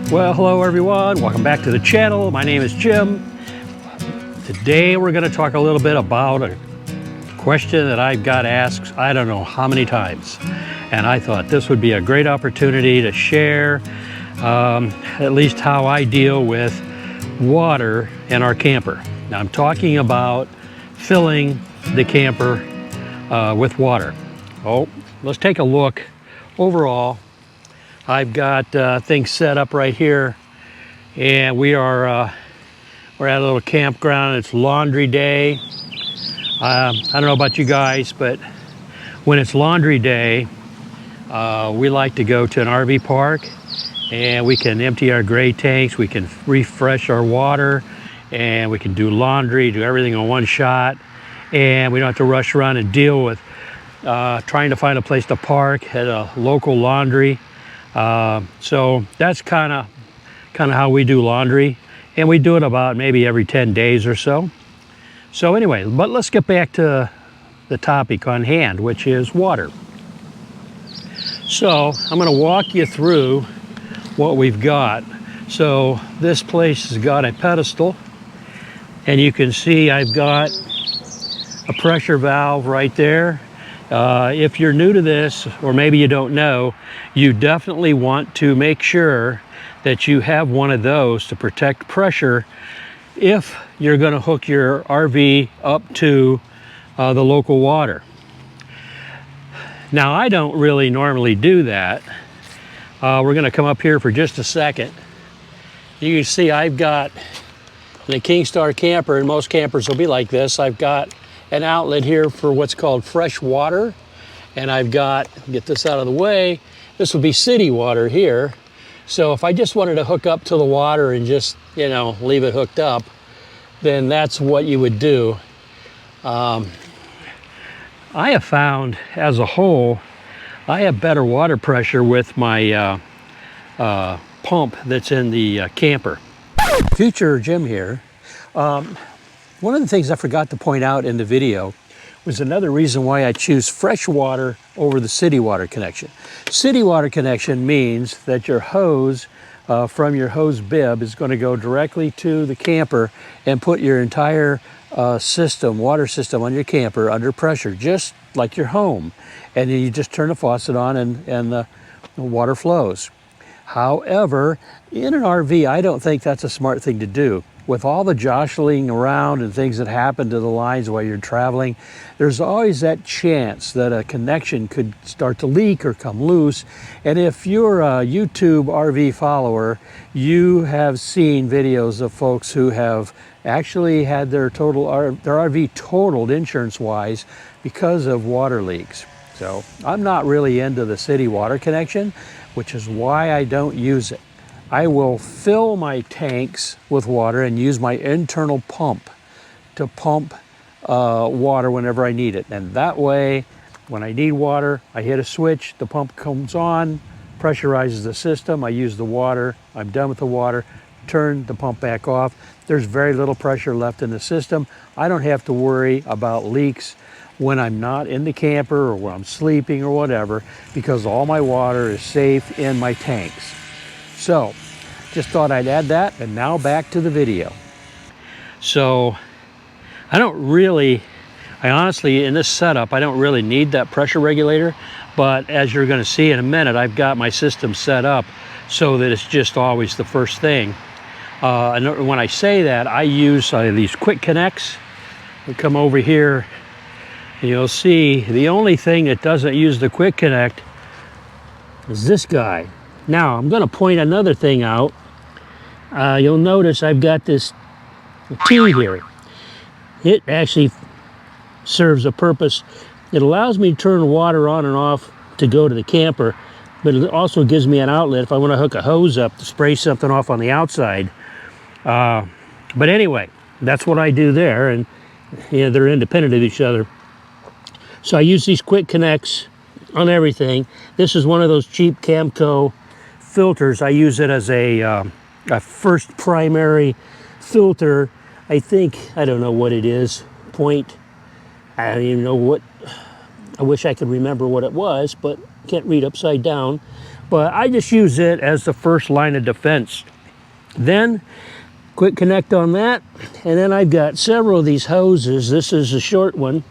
Well, hello everyone. Welcome back to the channel. My name is Jim. Today we're going to talk a little bit about a question that I've got asked I don't know how many times. And I thought this would be a great opportunity to share at least how I deal with water in our camper. Now I'm talking about filling the camper with water. Oh, let's take a look overall. I've got things set up right here, and we're at a little campground. It's laundry day. I don't know about you guys, but when it's laundry day, we like to go to an RV park, and we can empty our gray tanks, we can refresh our water, and we can do laundry, do everything in one shot, and we don't have to rush around and deal with trying to find a place to park at a local laundry. So that's kind of how we do laundry, and we do it about maybe every 10 days or so. So anyway, but let's get back to the topic on hand, which is water. So I'm going to walk you through what we've got. So this place has got a pedestal, and you can see I've got a pressure valve right there. If you're new to this, or maybe you don't know, you definitely want to make sure that you have one of those to protect pressure if you're going to hook your RV up to the local water. Now, I don't really normally do that. We're going to come up here for just a second. You can see I've got, in a Kingstar camper, and most campers will be like this, I've got an outlet here for what's called fresh water, and I've got, get this out of the way, this would be city water here. So if I just wanted to hook up to the water and just, you know, leave it hooked up, then that's what you would do. I have found, as a whole, I have better water pressure with my pump that's in the camper. Future Jim here. One of the things I forgot to point out in the video was another reason why I choose fresh water over the city water connection. City water connection means that your hose from your hose bib is going to go directly to the camper and put your entire water system on your camper under pressure, just like your home. And then you just turn the faucet on and the water flows. However, in an RV, I don't think that's a smart thing to do. With all the jostling around and things that happen to the lines while you're traveling, there's always that chance that a connection could start to leak or come loose. And if you're a YouTube RV follower, you have seen videos of folks who have actually had their RV totaled insurance-wise because of water leaks. So I'm not really into the city water connection, which is why I don't use it. I will fill my tanks with water and use my internal pump to pump water whenever I need it. And that way, when I need water, I hit a switch, the pump comes on, pressurizes the system, I use the water, I'm done with the water, turn the pump back off. There's very little pressure left in the system. I don't have to worry about leaks when I'm not in the camper or when I'm sleeping or whatever, because all my water is safe in my tanks. So, just thought I'd add that, and now back to the video. So, I honestly, in this setup, I don't really need that pressure regulator, but as you're gonna see in a minute, I've got my system set up so that it's just always the first thing. And when I say that, I use these quick connects. We come over here, and you'll see the only thing that doesn't use the quick connect is this guy. Now, I'm going to point another thing out. You'll notice I've got this T here. It actually serves a purpose. It allows me to turn water on and off to go to the camper, but it also gives me an outlet if I want to hook a hose up to spray something off on the outside. But anyway, that's what I do there, and you know, they're independent of each other. So I use these quick connects on everything. This is one of those cheap Camco filters. I use it as a first primary filter. I don't know what it is, I don't even know what, I wish I could remember what it was, but can't read upside down. but I just use it as the first line of defense. Then quick connect on that, and then I've got several of these hoses. This is a short one,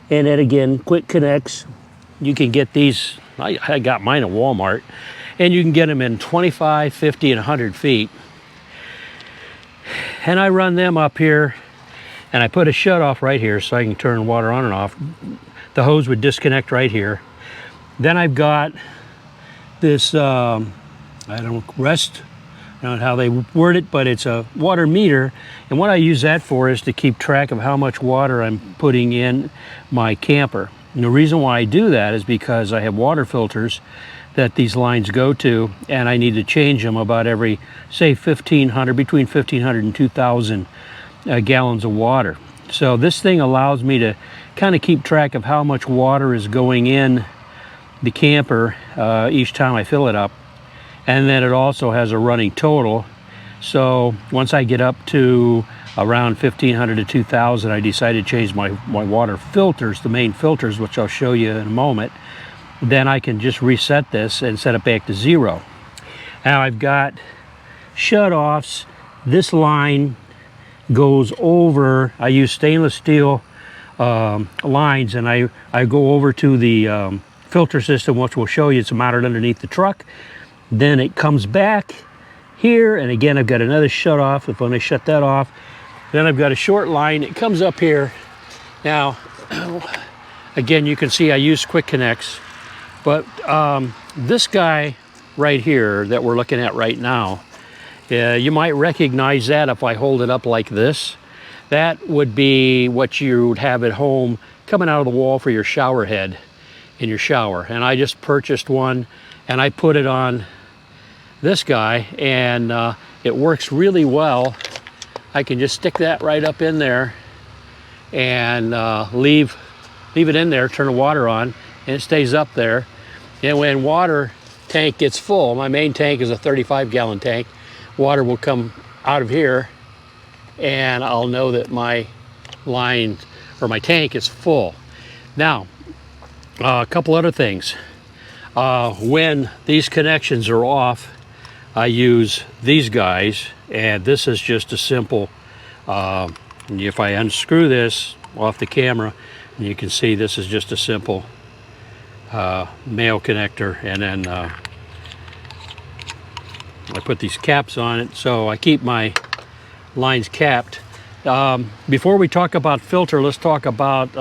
and then again, quick connects. You can get these, I got mine at Walmart, and you can get them in 25, 50, and 100 feet. And I run them up here, and I put a shut off right here so I can turn water on and off. The hose would disconnect right here. Then I've got this, I don't know how they word it, but it's a water meter. And what I use that for is to keep track of how much water I'm putting in my camper. And the reason why I do that is because I have water filters that these lines go to, and I need to change them about every, say, 1,500, between 1,500 and 2,000 gallons of water. So this thing allows me to kind of keep track of how much water is going in the camper each time I fill it up. And then it also has a running total. So once I get up to around 1,500 to 2,000, I decided to change my water filters, the main filters, which I'll show you in a moment. Then I can just reset this and set it back to 0. Now I've got shut-offs. This line goes over, I use stainless steel lines, and I go over to the filter system, which will show you it's mounted underneath the truck. Then it comes back here, and again I've got another shut off. If when I shut that off, then I've got a short line. It comes up here. Now again, you can see I use quick connects, but this guy right here that we're looking at right now, you might recognize that if I hold it up like this. That would be what you would have at home coming out of the wall for your shower head in your shower. And I just purchased one, and I put it on this guy, and it works really well. I can just stick that right up in there and leave it in there, turn the water on, and it stays up there. And when water tank gets full, my main tank is a 35-gallon tank, water will come out of here, and I'll know that my line or my tank is full. Now, a couple other things. When these connections are off, I use these guys, and this is just a simple, if I unscrew this off the camera, you can see this is just a simple male connector, and then I put these caps on it, so I keep my lines capped. Before we talk about filter, let's talk about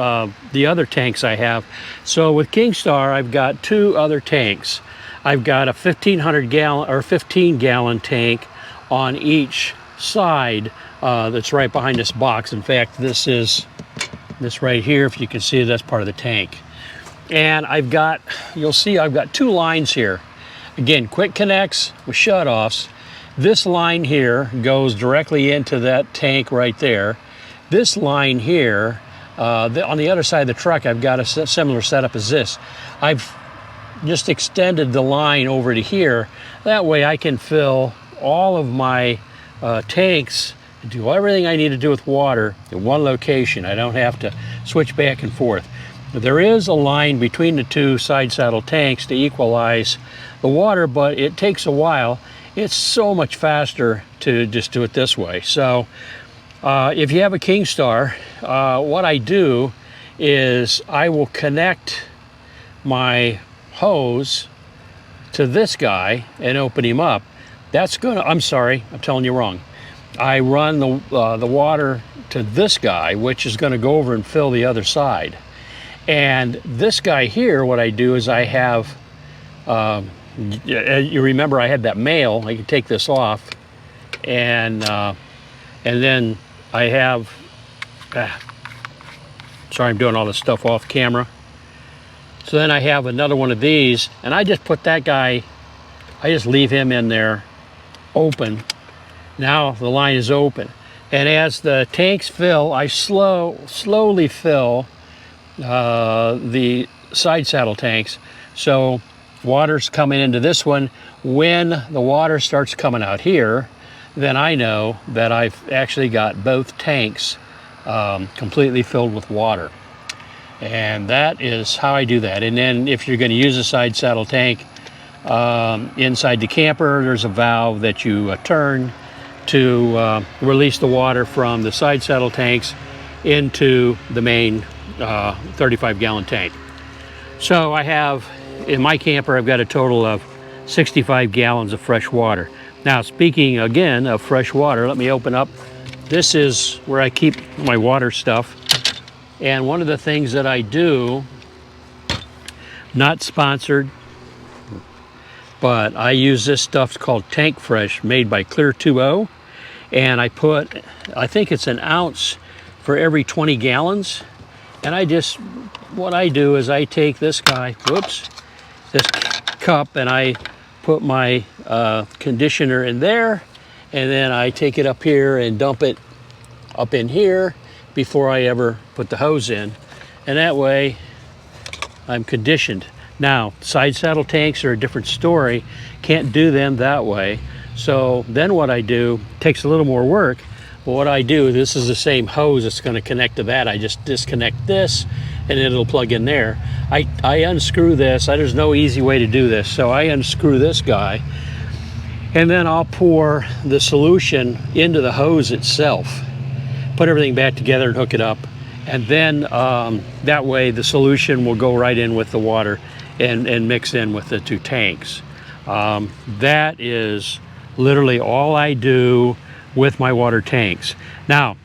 the other tanks I have. So with Kingstar, I've got 2 other tanks. I've got a 1,500 gallon or 15-gallon tank on each side that's right behind this box. In fact, this right here, if you can see, that's part of the tank. And I've got, you'll see I've got 2 lines here. Again, quick connects with shut-offs. This line here goes directly into that tank right there. This line here, on the other side of the truck, I've got a similar setup as this. I've just extended the line over to here. That way I can fill all of my tanks, do everything I need to do with water in one location. I don't have to switch back and forth. There is a line between the 2 side saddle tanks to equalize the water, but it takes a while. It's so much faster to just do it this way. So if you have a Kingstar, what I do is I will connect my hose to this guy and open him up. That's gonna, I'm sorry, I'm telling you wrong. I run the water to this guy, which is gonna go over and fill the other side. And this guy here, what I do is I have, you remember I had that male, I can take this off, and then I have, sorry I'm doing all this stuff off camera. So then I have another one of these, and I just put that guy, I just leave him in there open. Now the line is open. And as the tanks fill, I slowly fill the side saddle tanks. So water's coming into this one. When the water starts coming out here, then I know that I've actually got both tanks completely filled with water. And that is how I do that. And then if you're going to use a side saddle tank, inside the camper, there's a valve that you turn to release the water from the side saddle tanks into the main 35-gallon tank. So I have, in my camper, I've got a total of 65 gallons of fresh water. Now, speaking again of fresh water, let me open up. This is where I keep my water stuff. And one of the things that I do, not sponsored, but I use this stuff called Tank Fresh, made by Clear 2O. And I put, I think it's an ounce for every 20 gallons. And what I do is I take this guy, whoops, this cup, and I put my conditioner in there, and then I take it up here and dump it up in here before I ever put the hose in. And that way I'm conditioned. Now, side saddle tanks are a different story. Can't do them that way. So then what I do, takes a little more work, but what I do, this is the same hose that's going to connect to that. I just disconnect this and it'll plug in there. I unscrew this. There's no easy way to do this. So I unscrew this guy, and then I'll pour the solution into the hose itself, put everything back together and hook it up. And then that way the solution will go right in with the water and mix in with the two tanks. That is literally all I do with my water tanks. Now,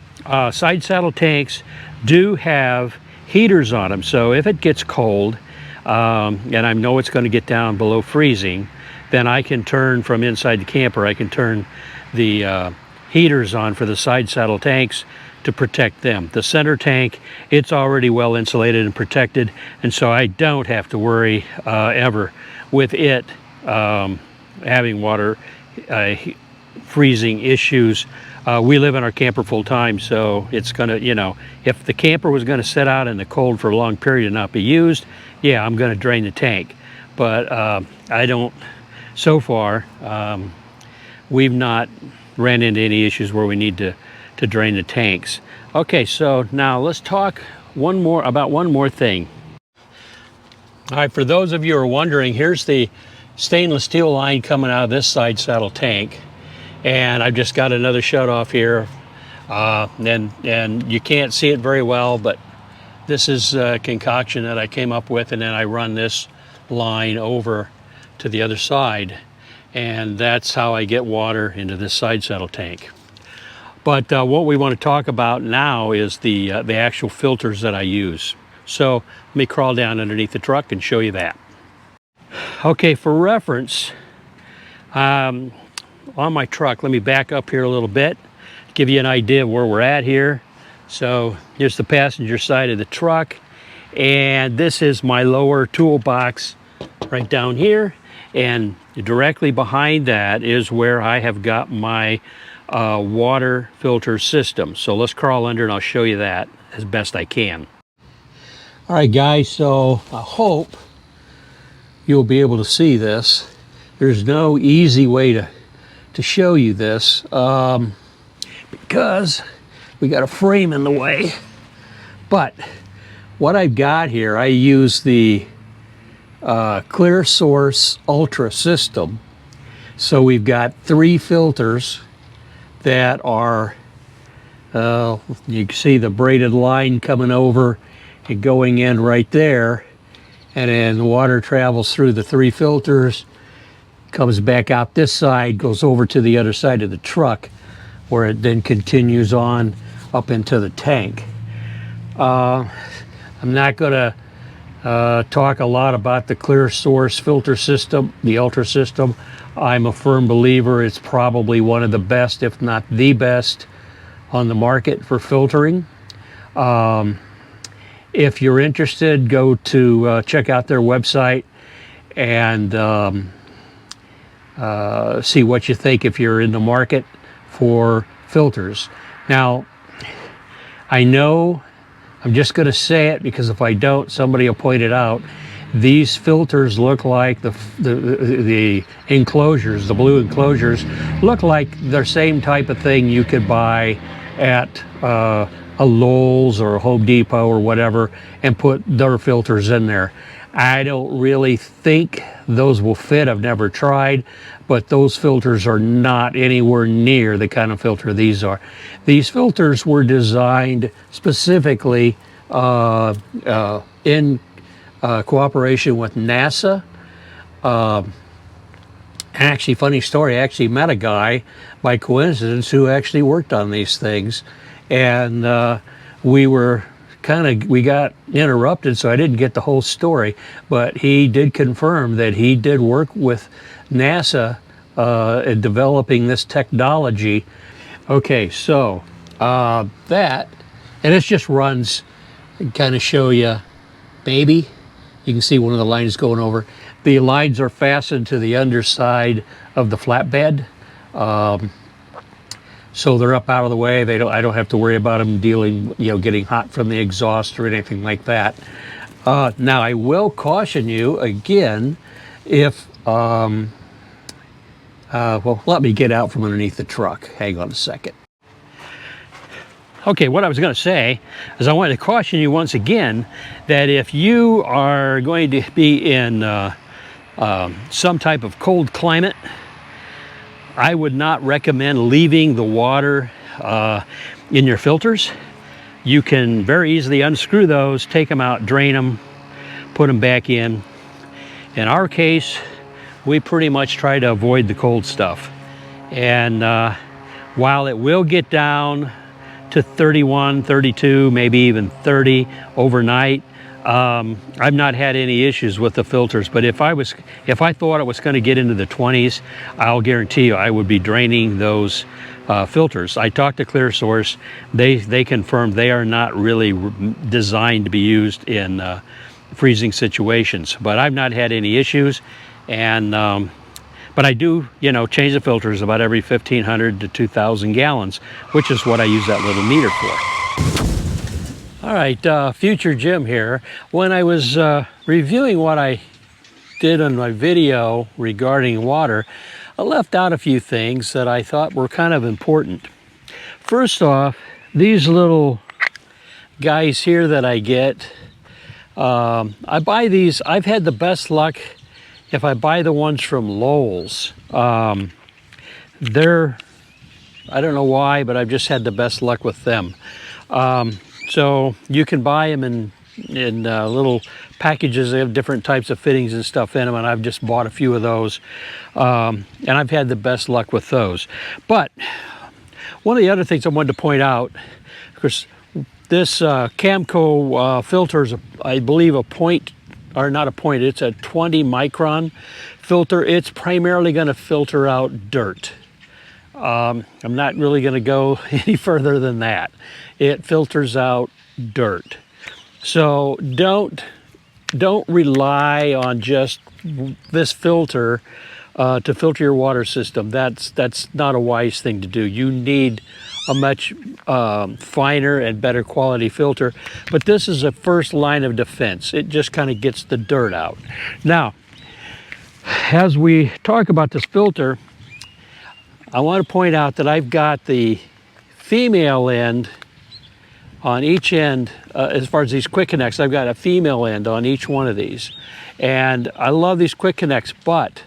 side saddle tanks do have heaters on them, so if it gets cold and I know it's going to get down below freezing, then I can turn from inside the camper, I can turn the heaters on for the side saddle tanks to protect them. The center tank, it's already well insulated and protected, and so I don't have to worry ever with it having water freezing issues. We live in our camper full time, so it's gonna, if the camper was gonna sit out in the cold for a long period and not be used, yeah, I'm gonna drain the tank. But I don't, so far, we've not ran into any issues where we need to drain the tanks. Okay, so now let's talk about one more thing. All right, for those of you who are wondering, here's the stainless steel line coming out of this side saddle tank. And I've just got another shut off here, and you can't see it very well, but this is a concoction that I came up with, and then I run this line over to the other side, and that's how I get water into this side saddle tank. But what we want to talk about now is the actual filters that I use. So let me crawl down underneath the truck and show you that. Okay, for reference, on my truck, let me back up here a little bit, give you an idea of where we're at here. So here's the passenger side of the truck, and this is my lower toolbox right down here, and directly behind that is where I have got my water filter system. So let's crawl under and I'll show you that as best I can. All right, guys, so I hope you'll be able to see this. There's no easy way to show you this because we got a frame in the way. But what I've got here, I use the Clear Source Ultra system. So we've got 3 filters that are, you can see the braided line coming over and going in right there, and then the water travels through the 3 filters, comes back out this side, goes over to the other side of the truck, where it then continues on up into the tank. I'm not going to talk a lot about the Clear Source filter system, the Ultra system. I'm a firm believer it's probably one of the best, if not the best, on the market for filtering. If you're interested, go to check out their website and see what you think if you're in the market for filters. Now, I know, I'm just going to say it because if I don't, somebody will point it out. These filters look like the enclosures, the blue enclosures, look like the same type of thing you could buy at a Lowe's or a Home Depot or whatever and put their filters in there. I don't really think those will fit. I've never tried, but those filters are not anywhere near the kind of filter these are. These filters were designed specifically in cooperation with NASA. Actually, funny story, I actually met a guy by coincidence who actually worked on these things, and we got interrupted, so I didn't get the whole story, but he did confirm that he did work with NASA in developing this technology. Okay, so that, and it just runs, kind of show you, baby. You can see one of the lines going over. The lines are fastened to the underside of the flatbed. So they're up out of the way. I don't have to worry about them getting hot from the exhaust or anything like that. Now I will caution you again, if, well, let me get out from underneath the truck. Hang on a second. Okay, what I was going to say is I wanted to caution you once again that if you are going to be in some type of cold climate, I would not recommend leaving the water in your filters. You can very easily unscrew those, take them out, drain them, put them back in. In our case, we pretty much try to avoid the cold stuff. And while it will get down to 31, 32, maybe even 30 overnight, I've not had any issues with the filters. But if I thought it was going to get into the 20s, I'll guarantee you I would be draining those filters. I talked to ClearSource. They confirmed they are not really designed to be used in freezing situations. But I've not had any issues, and but I do, change the filters about every 1,500 to 2,000 gallons, which is what I use that little meter for. All right, future Jim here. When I was reviewing what I did on my video regarding water, I left out a few things that I thought were kind of important. First off, these little guys here that I get, I buy these. I've had the best luck if I buy the ones from Lowe's. I don't know why, but I've just had the best luck with them. So you can buy them in little packages. They have different types of fittings and stuff in them, and I've just bought a few of those. And I've had the best luck with those. But one of the other things I wanted to point out, because this Camco filter is, I believe, it's a 20 micron filter. It's primarily going to filter out dirt. I'm not really going to go any further than that. It filters out dirt. So don't rely on just this filter to filter your water system. That's not a wise thing to do. You need a much finer and better quality filter, but this is a first line of defense. It just kind of gets the dirt out. Now, as we talk about this filter, I want to point out that I've got the female end on each end. As far as these quick connects, I've got a female end on each one of these, and I love these quick connects, but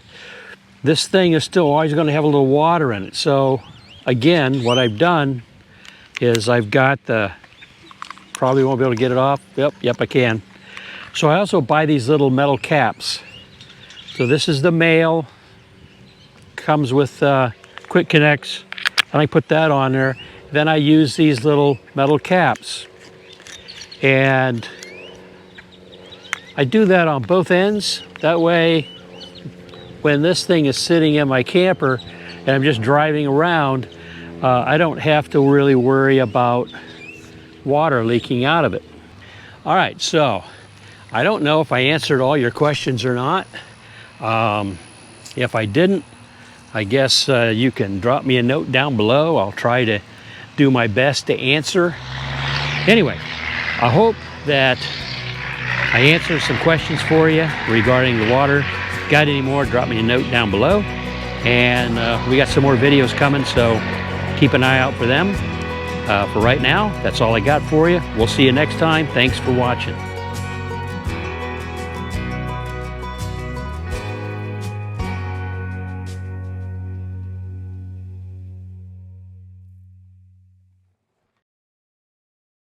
this thing is still always going to have a little water in it. So again, what I've done is I've got probably won't be able to get it off. Yep, I can. So I also buy these little metal caps. So this is the male, comes with quick connects, and I put that on there. Then I use these little metal caps. And I do that on both ends. That way, when this thing is sitting in my camper and I'm just driving around, I don't have to really worry about water leaking out of it. All right, so I don't know if I answered all your questions or not. If I didn't, I guess you can drop me a note down below. I'll try to do my best to answer. Anyway, I hope that I answered some questions for you regarding the water. Got any more, drop me a note down below. And we got some more videos coming, so keep an eye out for them. For right now, that's all I got for you. We'll see you next time. Thanks for watching.